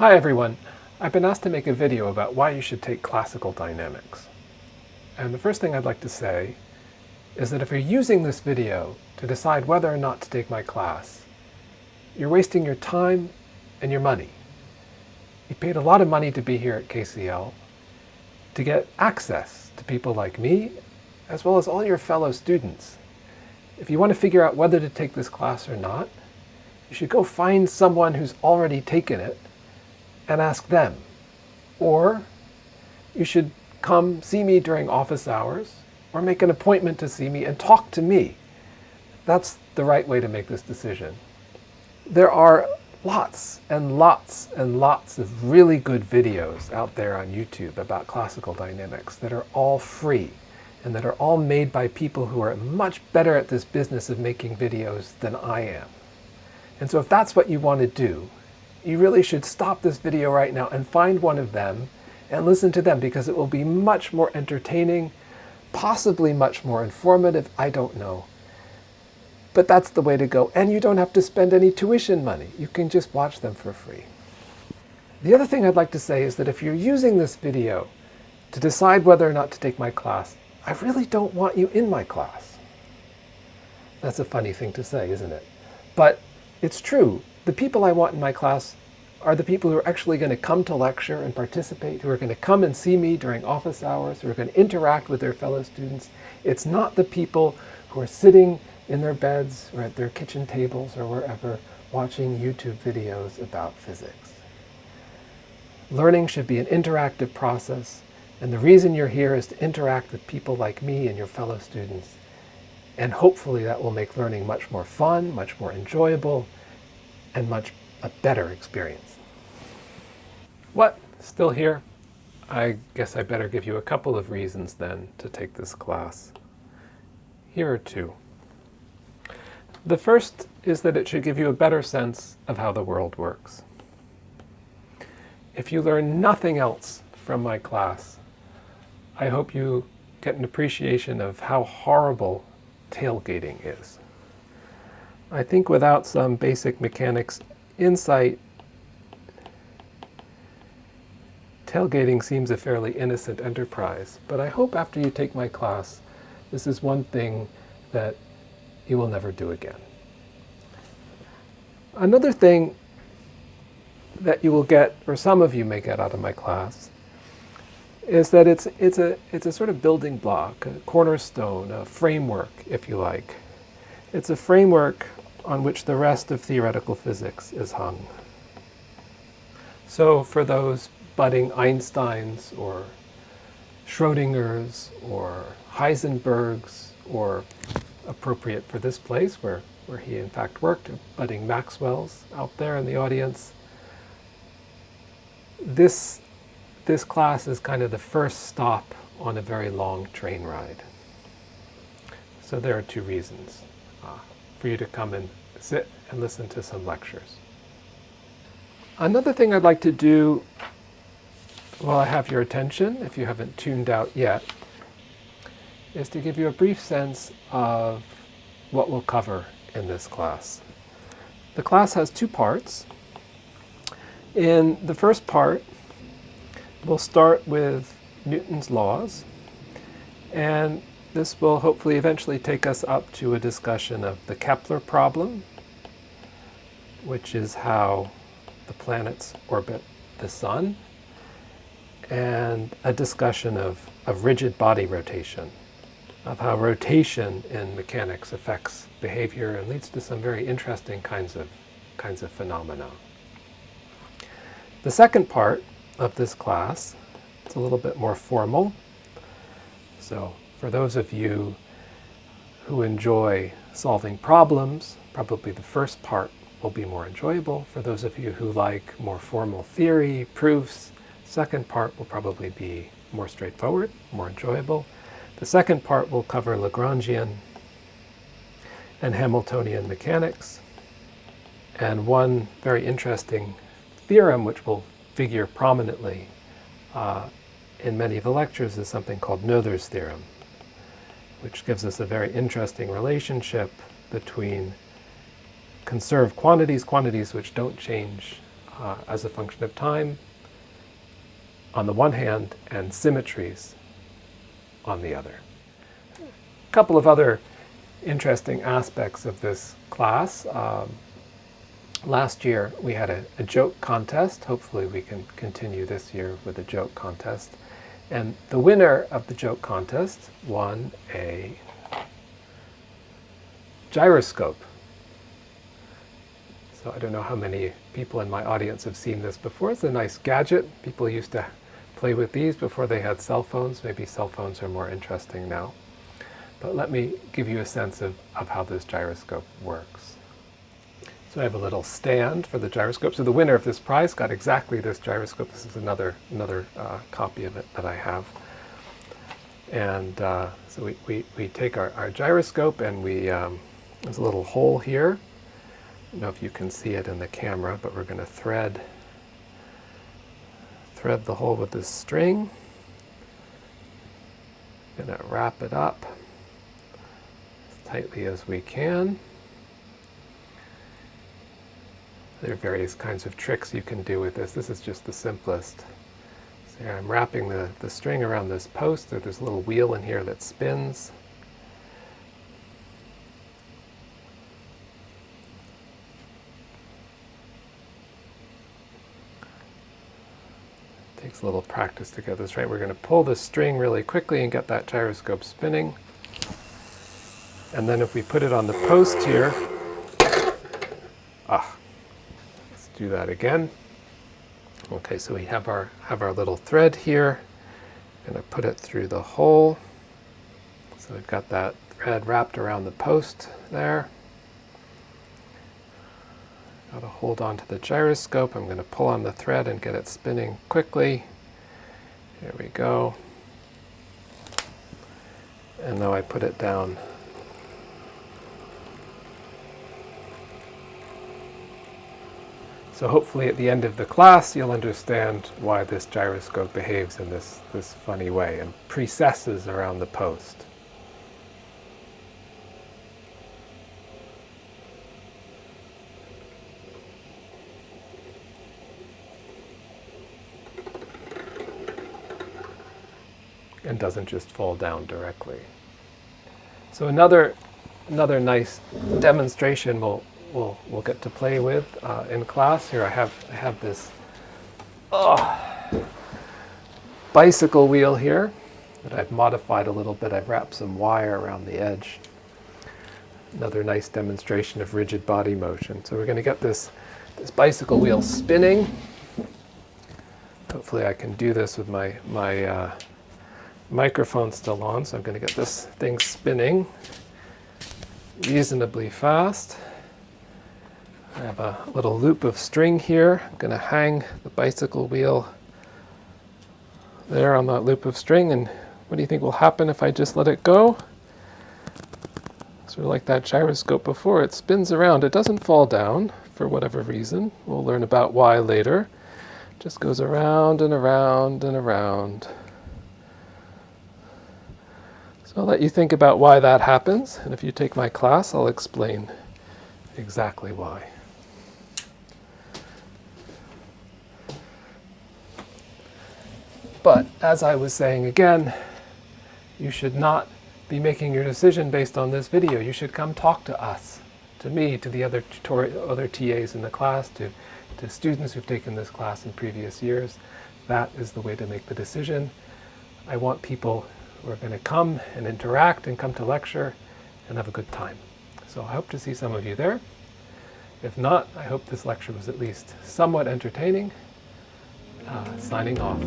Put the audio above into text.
Hi everyone. I've been asked to make a video about why you should take classical dynamics. And the first thing I'd like to say is that if you're using this video to decide whether or not to take my class, you're wasting your time and your money. You paid a lot of money to be here at KCL to get access to people like me, as well as all your fellow students. If you want to figure out whether to take this class or not, you should go find someone who's already taken it and ask them. Or you should come see me during office hours or make an appointment to see me and talk to me. That's the right way to make this decision. There are lots and lots and lots of really good videos out there on YouTube about classical dynamics that are all free and that are all made by people who are much better at this business of making videos than I am. And so if that's what you want to do, you really should stop this video right now and find one of them and listen to them, because it will be much more entertaining, possibly much more informative, I don't know. But that's the way to go, and you don't have to spend any tuition money. You can just watch them for free. The other thing I'd like to say is that if you're using this video to decide whether or not to take my class, I really don't want you in my class. That's a funny thing to say, isn't it? But it's true. The people I want in my class are the people who are actually going to come to lecture and participate, who are going to come and see me during office hours, who are going to interact with their fellow students. It's not the people who are sitting in their beds or at their kitchen tables or wherever watching YouTube videos about physics. Learning should be an interactive process, and the reason you're here is to interact with people like me and your fellow students. And hopefully that will make learning much more fun, much more enjoyable, and a better experience. What? Still here? I guess I better give you a couple of reasons then to take this class. Here are two. The first is that it should give you a better sense of how the world works. If you learn nothing else from my class, I hope you get an appreciation of how horrible tailgating is. I think without some basic mechanics insight, tailgating seems a fairly innocent enterprise, but I hope after you take my class, this is one thing that you will never do again. Another thing that you will get, or some of you may get out of my class, is that it's a sort of building block, a cornerstone, a framework, if you like. It's a framework on which the rest of theoretical physics is hung. So for those budding Einsteins or Schrödingers or Heisenbergs, or appropriate for this place where he in fact worked, budding Maxwells out there in the audience, this class is kind of the first stop on a very long train ride. So there are two reasons for you to come and sit and listen to some lectures. Another thing I'd like to do while I have your attention, if you haven't tuned out yet, is to give you a brief sense of what we'll cover in this class. The class has two parts. In the first part, we'll start with Newton's laws, and this will hopefully eventually take us up to a discussion of the Kepler problem, which is how the planets orbit the sun, and a discussion of rigid body rotation, of how rotation in mechanics affects behavior and leads to some very interesting kinds of phenomena. The second part of this class, it's a little bit more formal. So for those of you who enjoy solving problems, probably the first part will be more enjoyable. For those of you who like more formal theory, proofs, second part will probably be more straightforward, more enjoyable. The second part will cover Lagrangian and Hamiltonian mechanics, and one very interesting theorem which will figure prominently in many of the lectures is something called Noether's theorem, which gives us a very interesting relationship between conserved quantities, quantities which don't change as a function of time on the one hand and symmetries on the other. A couple of other interesting aspects of this class. Last year we had a joke contest. Hopefully we can continue this year with a joke contest. And the winner of the joke contest won a gyroscope. So I don't know how many people in my audience have seen this before. It's a nice gadget. People used to play with these before they had cell phones. Maybe cell phones are more interesting now. But let me give you a sense of how this gyroscope works. So I have a little stand for the gyroscope. So the winner of this prize got exactly this gyroscope. This is another copy of it that I have. And so we take our gyroscope and there's a little hole here. I don't know if you can see it in the camera, but we're going to thread the hole with this string. Going to wrap it up as tightly as we can. There are various kinds of tricks you can do with this. This is just the simplest. So here I'm wrapping the string around this post. There's a little wheel in here that spins. Takes a little practice to get this right. We're going to pull the string really quickly and get that gyroscope spinning. And then if we put it on the post here, let's do that again. Okay, so we have our little thread here. I'm going to put it through the hole. So we've got that thread wrapped around the post there. Got to hold on to the gyroscope. I'm going to pull on the thread and get it spinning quickly. Here we go. And now I put it down. So hopefully at the end of the class you'll understand why this gyroscope behaves in this funny way and precesses around the post. And doesn't just fall down directly. So another nice demonstration we'll get to play with in class. Here I have this bicycle wheel here that I've modified a little bit. I've wrapped some wire around the edge. Another nice demonstration of rigid body motion. So we're going to get this bicycle wheel spinning. Hopefully I can do this with my microphone still on, so I'm going to get this thing spinning reasonably fast. I have a little loop of string here. I'm going to hang the bicycle wheel there on that loop of string, and what do you think will happen if I just let it go? Sort of like that gyroscope before, it spins around. It doesn't fall down for whatever reason. We'll learn about why later. It just goes around and around and around. So I'll let you think about why that happens, and if you take my class, I'll explain exactly why. But as I was saying again, you should not be making your decision based on this video. You should come talk to us, to me, to the other TAs in the class, to students who've taken this class in previous years. That is the way to make the decision. I want people who are going to come and interact and come to lecture and have a good time. So I hope to see some of you there. If not, I hope this lecture was at least somewhat entertaining. Signing off.